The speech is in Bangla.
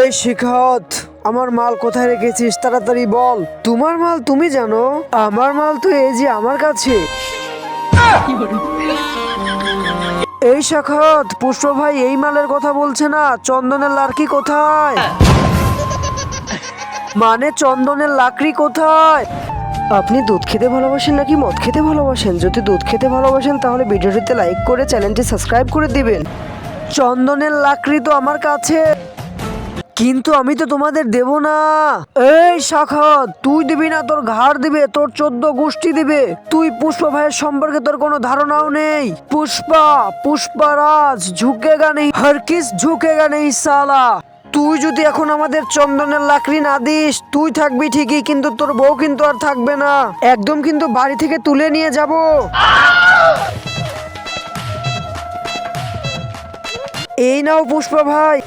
এই শিখাত, আমার মাল কোথায় রেখেছিস? তাড়াতাড়ি বল। তোমার মাল তুমি জানো, আমার মাল তো এই যে আমার কাছে। এই শাখাত, পুষ্প ভাই এই মালের কথা বলছে না। চন্দনের লাকড়ি কোথায়? মানে চন্দনের লাকড়ি কোথায়? আপনি দুধ খেতে ভালোবাসেন নাকি মদ খেতে ভালোবাসেন? যদি দুধ খেতে ভালোবাসেন তাহলে ভিডিওটিতে লাইক করে চ্যানেলটি সাবস্ক্রাইব করে দিবেন। চন্দনের লাকড়ি তো আমার কাছে, কিন্তু আমি তো তোমাদের দেব না। এই শাখাত, তুই দিবি না, তোর ঘাড় দিবে, তোর 14 গোষ্ঠী দিবে। তুই পুষ্প ভাইয়ের সম্পর্কে তোর কোনো ধারণাও নেই। পুষ্পারাজ ঝুঁকেগা নেই, হারকিস ঝুঁকেগা নেই সালা। তুই যদি এখন আমাদের চন্দনের লাকড়ি না দিস, তুই থাকবি ঠিকই, কিন্তু তোর বউ কিন্তু আর থাকবে না। একদম কিন্তু বাড়ি থেকে তুলে নিয়ে যাব। এই নাও পুষ্প ভাই।